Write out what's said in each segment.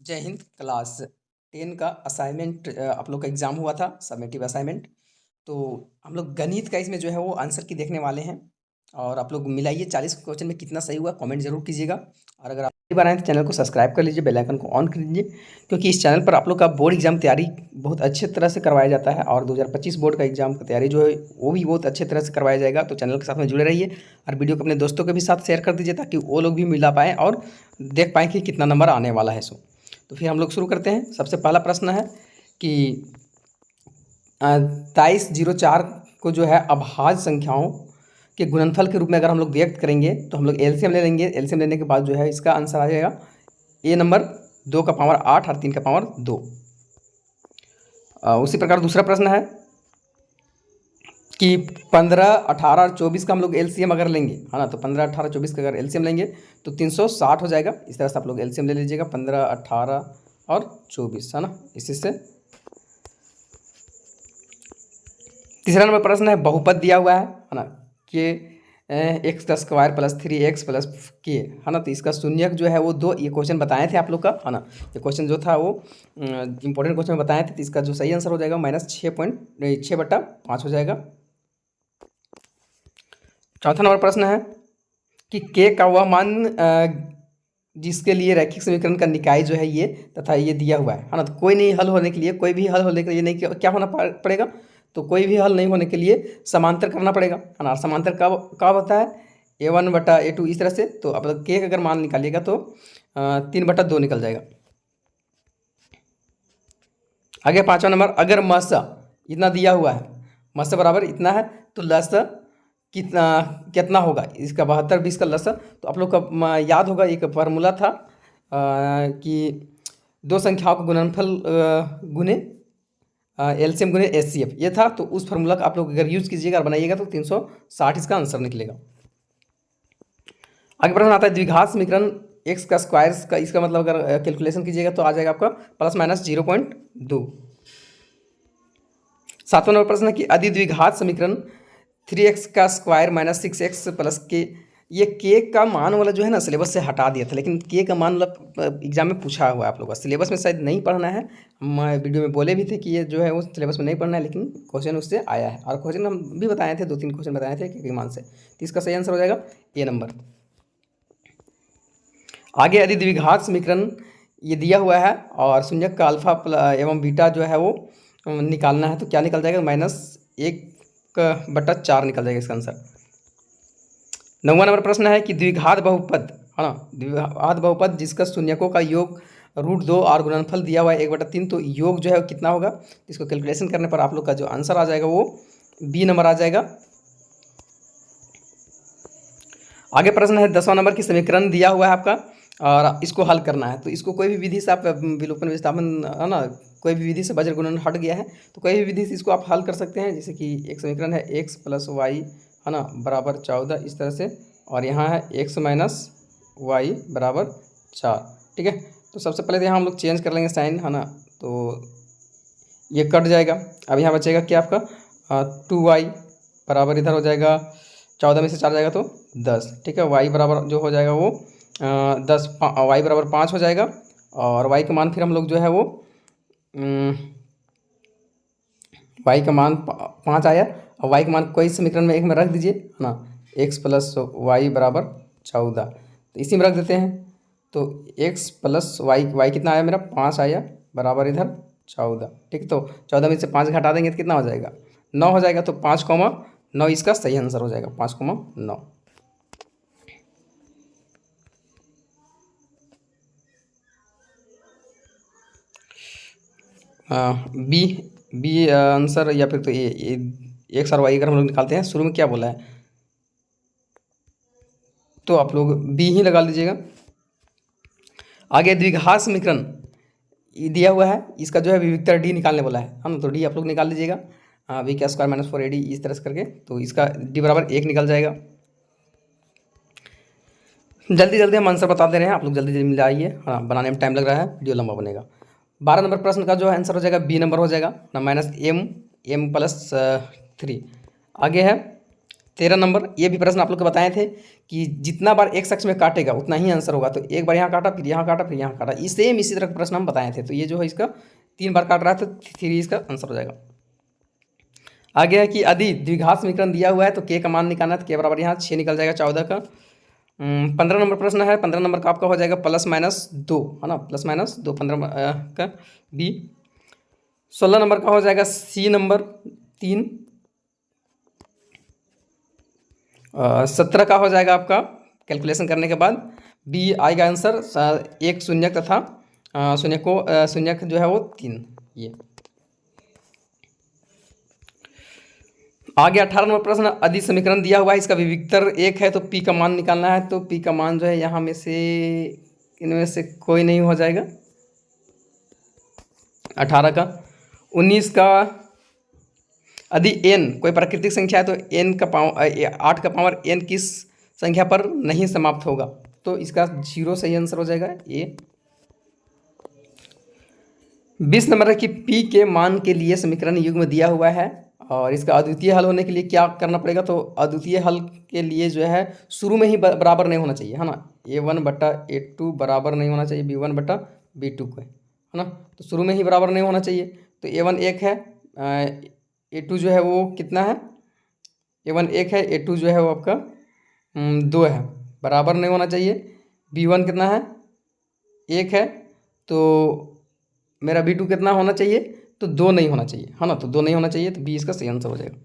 जय हिंद। क्लास 10 का असाइनमेंट आप लोग का एग्ज़ाम हुआ था, सबमिटिव असाइनमेंट। तो हम लोग गणित का इसमें जो है वो आंसर की देखने वाले हैं और आप लोग मिलाइए 40 क्वेश्चन में कितना सही हुआ, कमेंट ज़रूर कीजिएगा। और अगर आप पहली बार आए तो चैनल को सब्सक्राइब कर लीजिए, बेल आइकन को ऑन कर लीजिए, क्योंकि इस चैनल पर आप लोग का बोर्ड एग्जाम तैयारी बहुत अच्छे तरह से करवाया जाता है और 2025 बोर्ड का एग्जाम की तैयारी जो है वो भी बहुत अच्छे तरह से करवाया जाएगा। तो चैनल के साथ में जुड़े रहिए और वीडियो को अपने दोस्तों के भी साथ शेयर कर दीजिए ताकि वो लोग भी मिला पाएँ और देख पाएँ कि कितना नंबर आने वाला है। सो तो फिर हम लोग शुरू करते हैं। सबसे पहला प्रश्न है कि 2304 को जो है अभाज्य संख्याओं के गुणनफल के रूप में अगर हम लोग व्यक्त करेंगे तो हम लोग एलसीएम ले लेंगे। एलसीएम लेने के बाद जो है इसका आंसर आ जाएगा ए नंबर 2 का पावर 8 और 3 का पावर 2। उसी प्रकार दूसरा प्रश्न है कि 15, 18 और 24 का हम लोग एलसीएम अगर लेंगे, है ना, तो 15, 18, 24 का अगर एलसीएम लेंगे तो 360 हो जाएगा। इस तरह से आप लोग एलसीएम ले लीजिएगा 15, 18 और 24, है ना। इसी से तीसरा नंबर प्रश्न है बहुपद दिया हुआ है ना, कि एक्स का स्क्वायर प्लस 3x प्लस के, है ना। तो इसका शून्यक जो है वो 2, ये क्वेश्चन बताए थे आप लोग का, है ना। ये क्वेश्चन जो था वो इंपॉर्टेंट क्वेश्चन बताए थे। तो इसका जो सही आंसर हो जाएगा -6.6/5 हो जाएगा। चौथा नंबर प्रश्न है कि के का वह मान जिसके लिए रैखिक समीकरण का निकाय जो है ये तथा ये दिया हुआ है ना। तो कोई नहीं हल होने के लिए, कोई भी हल होने के लिए नहीं क्या होना पड़ेगा, तो कोई भी हल नहीं होने के लिए समांतर करना पड़ेगा, है ना। समांतर कब कब होता है, A1/A2 इस तरह से। तो अब के का अगर मान निकालिएगा तो 3/2 निकल जाएगा। आगे पाँचवा नंबर, अगर मस इतना दिया हुआ है, मस बराबर इतना है, तो लस कितना कितना होगा, इसका 72, 20 का लस। तो आप लोग का याद होगा एक फार्मूला था कि दो संख्याओं का गुणनफल गुने एलसीएम गुने एचसीएफ, ये था। तो उस फार्मूला का आप लोग अगर यूज़ कीजिएगा और बनाइएगा तो 360 इसका आंसर निकलेगा। आगे प्रश्न आता है द्विघात समीकरण एक्स का स्क्वायर का, इसका मतलब अगर कैलकुलेशन कीजिएगा तो आ जाएगा आपका ±0.2। सातवां नंबर प्रश्न है कि यदि द्विघात समीकरण 3x का स्क्वायर -6x प्लस के, ये के का मान वाला जो है ना सिलेबस से हटा दिया था, लेकिन के का मान मतलब एग्जाम में पूछा हुआ है आप लोग का, सिलेबस में शायद नहीं पढ़ना है। हम वीडियो में बोले भी थे कि ये जो है वो सिलेबस में नहीं पढ़ना है, लेकिन क्वेश्चन उससे आया है और क्वेश्चन हम भी बताए थे, 2-3 क्वेश्चन बताए थे के मान से। तो इसका सही आंसर हो जाएगा ए नंबर। आगे यदि द्विघात समीकरण ये दिया हुआ है और शून्यक का अल्फा एवं बीटा जो है वो निकालना है, तो क्या निकल जाएगा, -1/4 निकल जाएगा इसका आंसर। 9वां नंबर प्रश्न है कि द्विघात बहुपद, है ना, द्विघात बहुपद जिसका शून्यकों का योग √2 और गुणनफल दिया हुआ है 1/3, तो योग जो है कितना होगा, इसको कैलकुलेशन करने पर आप लोग का जो आंसर आ जाएगा वो बी नंबर आ जाएगा। आगे प्रश्न है 10वां नंबर की समीकरण दिया हुआ है आपका और इसको हल करना है। तो इसको कोई भी विधि से आप विलोपन विस्थापन, है ना, कोई भी विधि से वज्र गुणन हट गया है तो कोई भी विधि से इसको आप हल कर सकते हैं। जैसे कि एक समीकरण है x + y, है ना, बराबर 14 इस तरह से, और यहाँ है x - y बराबर 4। ठीक है, तो सबसे पहले तो यहाँ हम लोग चेंज कर लेंगे साइन, है ना। तो ये कट जाएगा। अब यहाँ बचेगा क्या आपका 2y बराबर इधर हो जाएगा 14 में से 4 जाएगा तो 10। ठीक है, y बराबर जो हो जाएगा वो 10, y बराबर 5 हो जाएगा। और y का मान फिर हम लोग जो है वो y का मान 5 आया, और y का मान कोई समीकरण में एक में रख दीजिए, है ना, x + y बराबर 14, तो इसी में रख देते हैं। तो x + y कितना आया मेरा 5 आया, बराबर इधर 14। ठीक है, तो 14 में से 5 घटा देंगे तो कितना हो जाएगा 9 हो जाएगा। तो 5,9 इसका सही आंसर हो जाएगा, 5,9। बी बी आंसर, या फिर तो ये एक्स और वाई अगर हम लोग निकालते हैं, शुरू में क्या बोला है तो आप लोग बी ही लगा लीजिएगा। आगे द्विघात समीकरण दिया हुआ है, इसका जो है विविक्तर डी निकालने बोला है ना, तो डी आप लोग निकाल लीजिएगा, वी का स्क्वायर -4ad इस तरह से करके, तो इसका डी बराबर 1 निकल जाएगा। जल्दी जल्दी हम आंसर बता दे रहे हैं, आप लोग जल्दी जल्दी मिलाइए, हाँ, बनाने में टाइम लग रहा है, वीडियो लंबा बनेगा। 12 नंबर प्रश्न का जो आंसर हो जाएगा बी नंबर हो जाएगा ना, -m + 3। आगे है 13 नंबर, ये भी प्रश्न आप लोग को बताए थे कि जितना बार एक शख्स में काटेगा उतना ही आंसर होगा। तो एक बार यहाँ काटा, फिर यहाँ काटा, फिर यहाँ काटा, सेम इसी तरह का प्रश्न हम बताए थे। तो ये जो है इसका 3 बार काट रहा है तो 3 इसका आंसर हो जाएगा। आगे है कि यदि द्विघात समीकरण दिया हुआ है तो के का मान निकालना है। तो के बराबर यहाँ 6 निकल जाएगा 14 का। 15 नंबर प्रश्न है। 15 नंबर का आपका हो जाएगा +-2, है ना, +-2 15 का बी। 16 नंबर का हो जाएगा सी नंबर 3। 17 का हो जाएगा आपका कैलकुलेशन करने के बाद बी आएगा आंसर, एक शून्यक तथा शून्यक जो है वो 3। ये आगे 18 नंबर प्रश्न, यदि समीकरण दिया हुआ है इसका विविक्तर 1 है तो पी का मान निकालना है। तो पी का मान जो है यहाँ में से इनमें से कोई नहीं हो जाएगा 18 का। 19 का, यदि n कोई प्राकृतिक संख्या है तो n का पावर 8 का पावर n किस संख्या पर नहीं समाप्त होगा। तो इसका 0 सही आंसर हो जाएगा ए। 20 नंबर है कि p के मान के लिए समीकरण युग्म दिया हुआ है और इसका अद्वितीय हल होने के लिए क्या करना पड़ेगा। तो अद्वितीय हल के लिए जो है शुरू में ही बराबर नहीं होना चाहिए, है ना। a1/a2 बराबर नहीं होना चाहिए b1/b2 को, है ना। तो शुरू में ही बराबर नहीं होना चाहिए। तो a1 1 है, a2 जो है वो कितना है, a1 1 है, a2 जो है वो आपका 2 है, बराबर नहीं होना चाहिए। b1 कितना है, 1 है, तो मेरा b2 कितना होना चाहिए, तो 2 नहीं होना चाहिए, है ना। तो 2 नहीं होना चाहिए, तो बी इसका सही आंसर हो जाएगा।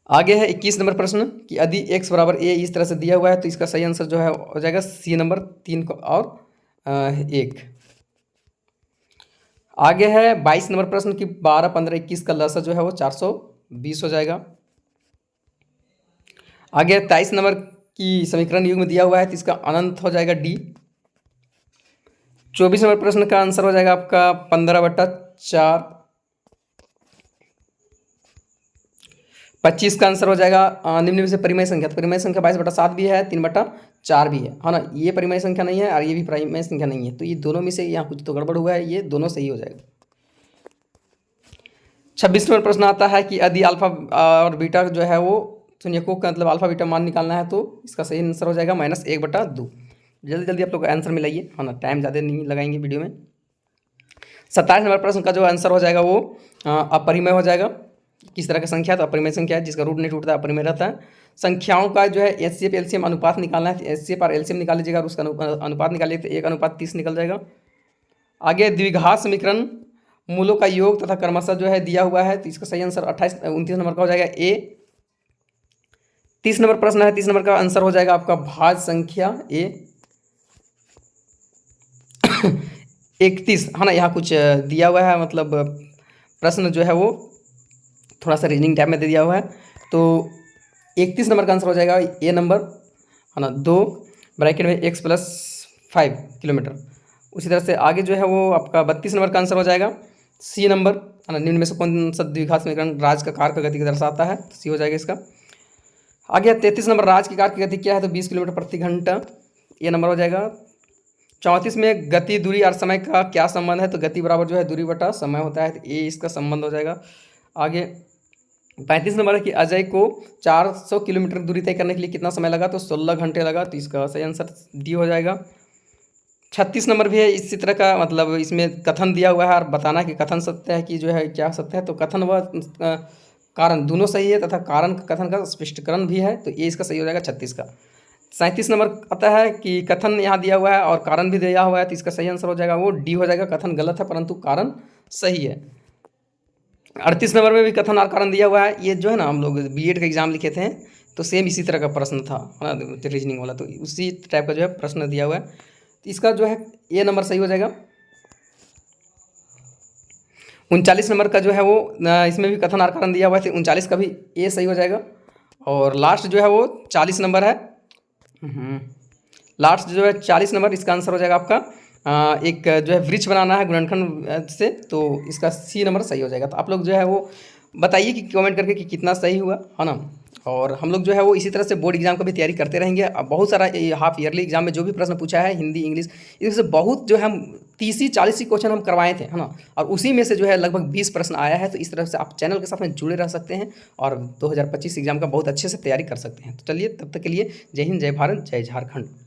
आगे है 21 नंबर प्रश्न कि यदि x बराबर a इस तरह से दिया हुआ है तो इसका सही आंसर जो है हो जाएगा सी नंबर 3 और 1। आगे है 22 नंबर प्रश्न कि 12, 15, 21 का लसा जो है वो 420 हो जाएगा। आगे 23 नंबर की समीकरण युग्म दिया हुआ है तो इसका अनंत हो जाएगा डी। 24 नंबर प्रश्न का आंसर हो जाएगा आपका 15/4। 25 का आंसर हो जाएगा निम्न में से परिमेय संख्या। तो परिमेय संख्या 22/7 भी है, 3/4 भी है ना। ये परिमेय संख्या नहीं है और ये भी परिमेय संख्या नहीं है। तो ये दोनों में से यहाँ कुछ तो गड़बड़ हुआ है, ये दोनों सही हो जाएगा। 26 नंबर प्रश्न आता है कि यदि अल्फा और बीटा जो है वो शून्यकों का मतलब अल्फा बीटा मान निकालना है तो इसका सही आंसर हो जाएगा -1/2। जल्दी जल्दी आप लोग आंसर मिलाइए, है ना, टाइम ज़्यादा नहीं लगाएंगे वीडियो में। 27 नंबर प्रश्न का जो आंसर हो जाएगा वो अपरिमेय हो जाएगा। किस तरह की संख्या, तो अपरिमेय संख्या है जिसका रूट नहीं टूटता, अपरिमेय रहता है। संख्याओं का जो है एचसीएफ एलसीएम अनुपात निकालना है। एचसीएफ और एलसीएम निकाल लीजिएगा और उसका अनुपात निकालिए तो 1:30 निकल जाएगा। आगे द्विघात समीकरण मूलों का योग तथा क्रमशः जो है दिया हुआ है तो इसका सही आंसर 29 नंबर का हो जाएगा ए। 30 नंबर प्रश्न है, 30 नंबर का आंसर हो जाएगा आपका भाज्य संख्या ए। 31, है ना, यहाँ कुछ दिया हुआ है, मतलब प्रश्न जो है वो थोड़ा सा रीजनिंग टाइप में दे दिया हुआ है। तो 31 नंबर का आंसर हो जाएगा ए नंबर, है ना, 2 ब्रैकेट में x+5 किलोमीटर। उसी तरह से आगे जो है वो आपका 32 नंबर का आंसर हो जाएगा सी नंबर, है ना। निम्न में से कौन सा द्विघात समीकरण राज का कार्य का गति को दर्शाता है, तो सी हो जाएगा इसका। आगे 33 नंबर राज की कार्य की गति क्या है, तो 20 किलोमीटर प्रति घंटा, ये नंबर हो जाएगा। 34 में गति दूरी और समय का क्या संबंध है, तो गति बराबर जो है दूरी बटा समय होता है, तो ये इसका संबंध हो जाएगा। आगे 35 नंबर है कि अजय को 400 किलोमीटर दूरी तय करने के लिए कितना समय लगा, तो 16 घंटे लगा, तो इसका सही आंसर डी हो जाएगा। 36 नंबर भी है इसी तरह का, मतलब इसमें कथन दिया हुआ है और बताना कि कथन सत्य है कि जो है क्या सत्य है। तो कथन व कारण दोनों सही है तथा कारण कथन का स्पष्टीकरण भी है, तो ये इसका सही हो जाएगा 36 का। 37 नंबर आता है कि कथन यहाँ दिया हुआ है और कारण भी दिया हुआ है, तो इसका सही आंसर हो जाएगा वो डी हो जाएगा। कथन गलत है परंतु कारण सही है। 38 नंबर में भी कथन और कारण दिया हुआ है। ये जो है ना, हम लोग बीएड का एग्जाम लिखे थे तो सेम इसी तरह का प्रश्न था, है ना, रीजनिंग वाला, तो उसी टाइप का जो है प्रश्न दिया हुआ है, तो इसका जो है ए नंबर सही हो जाएगा। 39 नंबर का जो है वो इसमें भी कथन और कारण दिया हुआ है, तो 39 का भी ए सही हो जाएगा। और लास्ट जो है वो 40 नंबर है, लास्ट जो है 40 नंबर, इसका आंसर हो जाएगा आपका एक जो है वृक्ष बनाना है गुणनखंड से, तो इसका सी नंबर सही हो जाएगा। तो आप लोग जो है वो बताइए कि कमेंट करके कि कितना सही हुआ, है ना। और हम लोग जो है वो इसी तरह से बोर्ड एग्जाम का भी तैयारी करते रहेंगे। अब बहुत सारा हाफ ईयरली एग्जाम में जो भी प्रश्न पूछा है हिंदी इंग्लिश, इसमें से बहुत जो है हम 30-40 क्वेश्चन हम करवाए थे, है ना, और उसी में से जो है लगभग 20 प्रश्न आया है। तो इस तरह से आप चैनल के साथ में जुड़े रह सकते हैं और 2025 एग्जाम का बहुत अच्छे से तैयारी कर सकते हैं। तो चलिए, तब तक के लिए जय हिंद, जय भारत, जय झारखंड।